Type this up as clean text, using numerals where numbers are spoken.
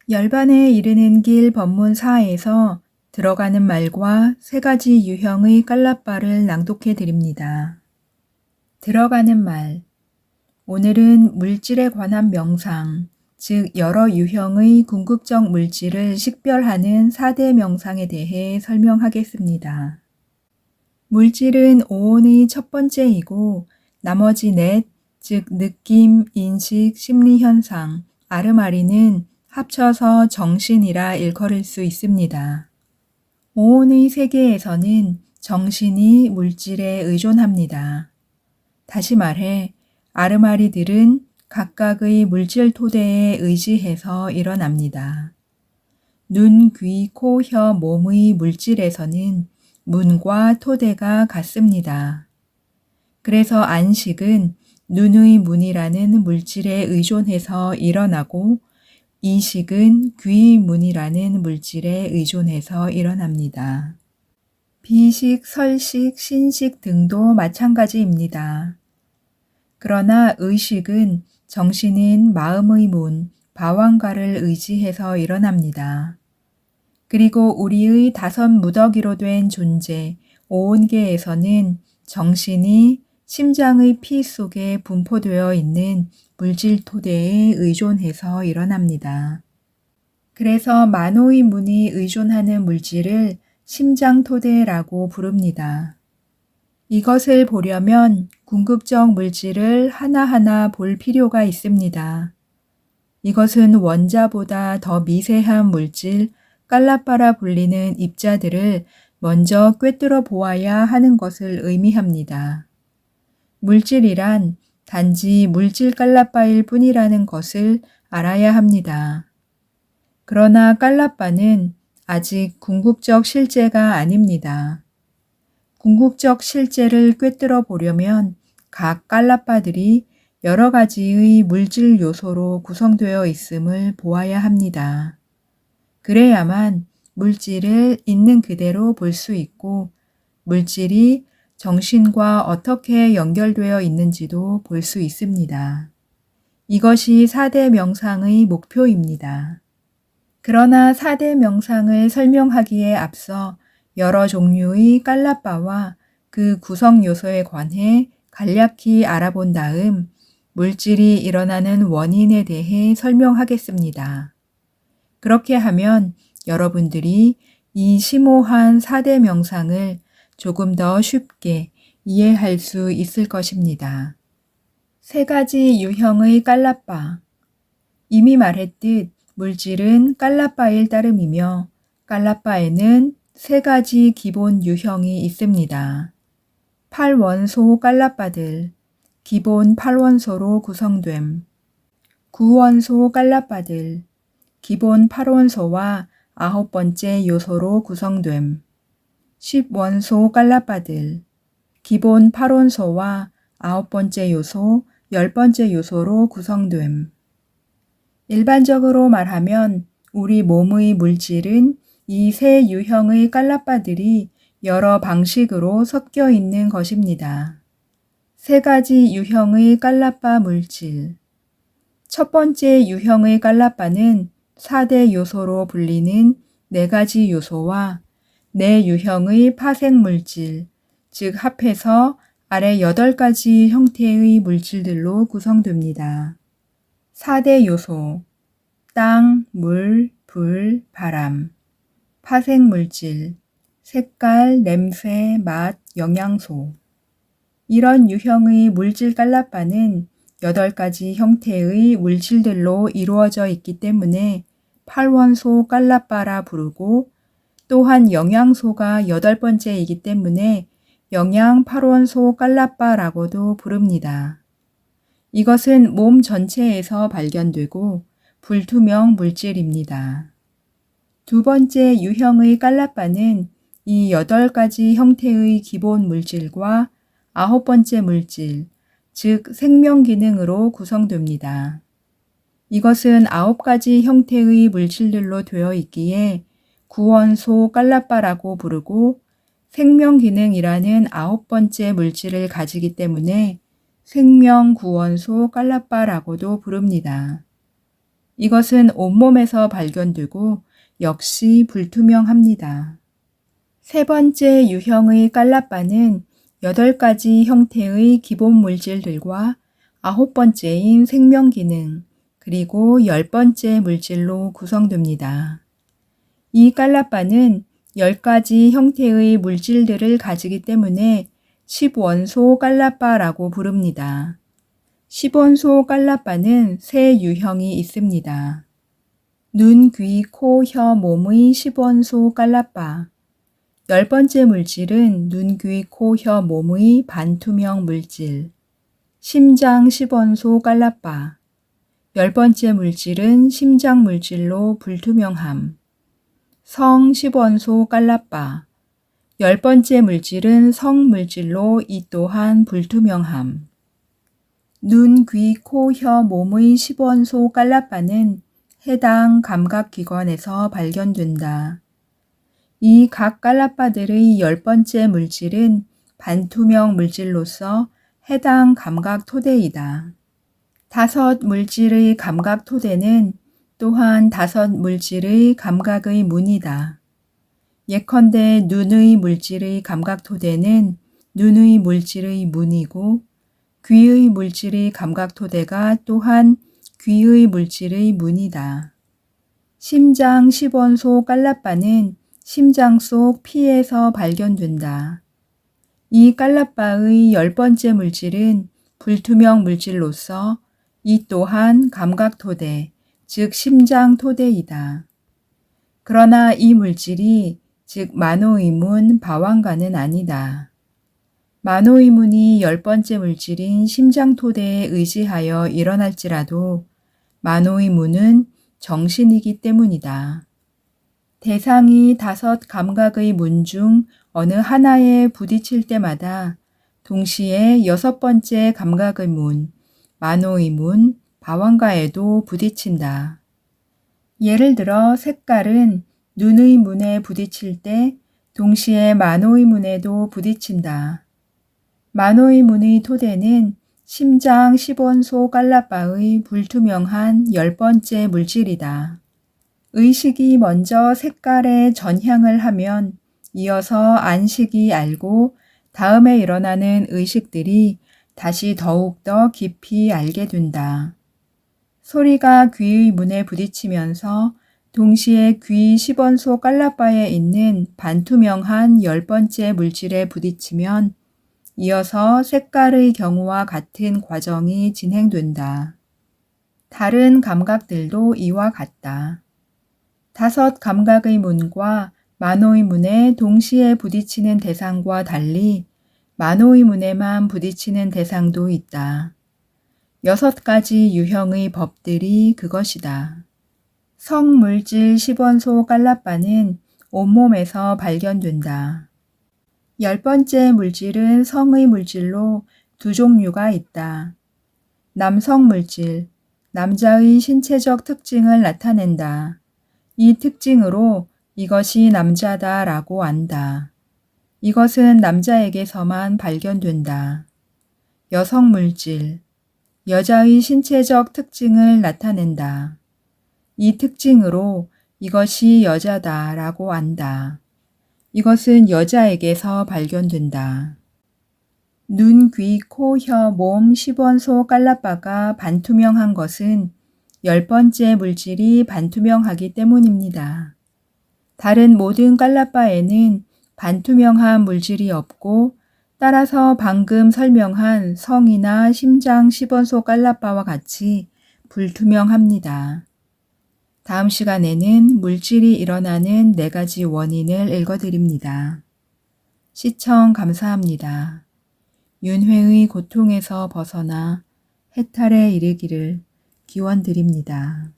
열반에 이르는 길 법문 4에서 들어가는 말과 세 가지 유형의 깔라빠를 낭독해 드립니다. 들어가는 말. 오늘은 물질에 관한 명상, 즉 여러 유형의 궁극적 물질을 식별하는 4대 명상에 대해 설명하겠습니다. 물질은 오온의 첫 번째이고 나머지 넷, 즉 느낌, 인식, 심리현상, 아르마리는 합쳐서 정신이라 일컬을 수 있습니다. 오온의 세계에서는 정신이 물질에 의존합니다. 다시 말해 아르마리들은 각각의 물질 토대에 의지해서 일어납니다. 눈, 귀, 코, 혀, 몸의 물질에서는 문과 토대가 같습니다. 그래서 안식은 눈의 문이라는 물질에 의존해서 일어나고 이식은 귀의 문이라는 물질에 의존해서 일어납니다. 비식, 설식, 신식 등도 마찬가지입니다. 그러나 의식은 정신인 마음의 문, 바왕가를 의지해서 일어납니다. 그리고 우리의 5 무더기로 된 존재, 오온계에서는 정신이 심장의 피 속에 분포되어 있는 물질 토대에 의존해서 일어납니다. 그래서 만호의 문이 의존하는 물질을 심장 토대라고 부릅니다. 이것을 보려면 궁극적 물질을 하나하나 볼 필요가 있습니다. 이것은 원자보다 더 미세한 물질, 깔라빠라 불리는 입자들을 먼저 꿰뚫어 보아야 하는 것을 의미합니다. 물질이란 단지 물질 깔라빠일 뿐이라는 것을 알아야 합니다. 그러나 깔라빠는 아직 궁극적 실제가 아닙니다. 궁극적 실제를 꿰뚫어 보려면 각 깔라빠들이 여러 가지의 물질 요소로 구성되어 있음을 보아야 합니다. 그래야만 물질을 있는 그대로 볼 수 있고 물질이 정신과 어떻게 연결되어 있는지도 볼 수 있습니다. 이것이 4대 명상의 목표입니다. 그러나 4대 명상을 설명하기에 앞서 여러 종류의 깔라빠와 그 구성 요소에 관해 간략히 알아본 다음 물질이 일어나는 원인에 대해 설명하겠습니다. 그렇게 하면 여러분들이 이 심오한 4대 명상을 조금 더 쉽게 이해할 수 있을 것입니다. 3 가지 유형의 깔라빠. 이미 말했듯 물질은 깔라빠일 따름이며 깔라빠에는 3 가지 기본 유형이 있습니다. 8원소 깔라빠들, 기본 8원소로 구성됨. 9원소 깔라빠들, 기본 8원소와 9번째 요소로 구성됨. 10원소 깔라빠들, 기본 8원소와 9번째 요소, 10번째 요소로 구성됨. 일반적으로 말하면 우리 몸의 물질은 이 3 유형의 깔라빠들이 여러 방식으로 섞여 있는 것입니다. 3 가지 유형의 깔라빠 물질. 첫 번째 유형의 깔라빠는 4대 요소로 불리는 4 가지 요소와 4 유형의 파생 물질, 즉 합해서 아래 8가지 형태의 물질들로 구성됩니다. 4대 요소, 땅, 물, 불, 바람. 파생 물질, 색깔, 냄새, 맛, 영양소. 이런 유형의 물질 깔라빠는 8가지 형태의 물질들로 이루어져 있기 때문에 8원소 깔라빠라 부르고 또한 영양소가 8번째이기 때문에 영양 8원소 깔라빠라고도 부릅니다. 이것은 몸 전체에서 발견되고 불투명 물질입니다. 2 번째 유형의 깔라빠는 이 8가지 형태의 기본 물질과 9번째 물질, 즉 생명 기능으로 구성됩니다. 이것은 9가지 형태의 물질들로 되어 있기에 9원소 깔라빠라고 부르고 생명 기능이라는 9번째 물질을 가지기 때문에 생명 9원소 깔라빠라고도 부릅니다. 이것은 온몸에서 발견되고 역시 불투명합니다. 세 번째 유형의 깔라빠는 8가지 형태의 기본 물질들과 9번째인 생명기능, 그리고 10번째 물질로 구성됩니다. 이 깔라빠는 10가지 형태의 물질들을 가지기 때문에 10원소 깔라빠라고 부릅니다. 10원소 깔라빠는 세 유형이 있습니다. 눈, 귀, 코, 혀, 몸의 10원소 깔라빠. 10번째 물질은 눈, 귀, 코, 혀, 몸의 반투명 물질. 심장 10원소 깔라빠. 10번째 물질은 심장 물질로 불투명함. 성 10원소 깔라빠. 10번째 물질은 성 물질로 이 또한 불투명함. 눈, 귀, 코, 혀, 몸의 10원소 깔라빠는 해당 감각기관에서 발견된다. 이 각 깔라빠들의 10번째 물질은 반투명 물질로서 해당 감각 토대이다. 5 물질의 감각 토대는 또한 5 물질의 감각의 문이다. 예컨대 눈의 물질의 감각 토대는 눈의 물질의 문이고, 귀의 물질의 감각 토대가 또한 귀의 물질의 문이다. 심장 10원소 깔라빠는 심장 속 피에서 발견된다. 이 깔라빠의 10번째 물질은 불투명 물질로서 이 또한 감각 토대, 즉 심장 토대이다. 그러나 이 물질이 즉 만호의 문, 바완가는 아니다. 만호의 문이 10번째 물질인 심장 토대에 의지하여 일어날지라도 만호의 문은 정신이기 때문이다. 대상이 5 감각의 문 중 어느 하나에 부딪힐 때마다 동시에 6번째 감각의 문, 만호의 문, 바완가에도 부딪힌다. 예를 들어 색깔은 눈의 문에 부딪힐 때 동시에 만호의 문에도 부딪힌다. 만호의 문의 토대는 심장 10원소 깔라빠의 불투명한 10번째 물질이다. 의식이 먼저 색깔에 전향을 하면 이어서 안식이 알고 다음에 일어나는 의식들이 다시 더욱더 깊이 알게 된다. 소리가 귀의 문에 부딪히면서 동시에 귀 10원소 깔라빠에 있는 반투명한 10번째 물질에 부딪히면 이어서 색깔의 경우와 같은 과정이 진행된다. 다른 감각들도 이와 같다. 5 감각의 문과 만호의 문에 동시에 부딪히는 대상과 달리 만호의 문에만 부딪히는 대상도 있다. 6가지 유형의 법들이 그것이다. 성물질 10원소 깔라빠는 온몸에서 발견된다. 10번째 물질은 성의 물질로 2 종류가 있다. 남성 물질, 남자의 신체적 특징을 나타낸다. 이 특징으로 이것이 남자다라고 안다. 이것은 남자에게서만 발견된다. 여성 물질, 여자의 신체적 특징을 나타낸다. 이 특징으로 이것이 여자다라고 안다. 이것은 여자에게서 발견된다. 눈, 귀, 코, 혀, 몸 10원소 깔라빠가 반투명한 것은 10번째 물질이 반투명하기 때문입니다. 다른 모든 깔라빠에는 반투명한 물질이 없고 따라서 방금 설명한 성이나 심장 10원소 깔라빠와 같이 불투명합니다. 다음 시간에는 물질이 일어나는 4가지 원인을 읽어드립니다. 시청 감사합니다. 윤회의 고통에서 벗어나 해탈에 이르기를 기원드립니다.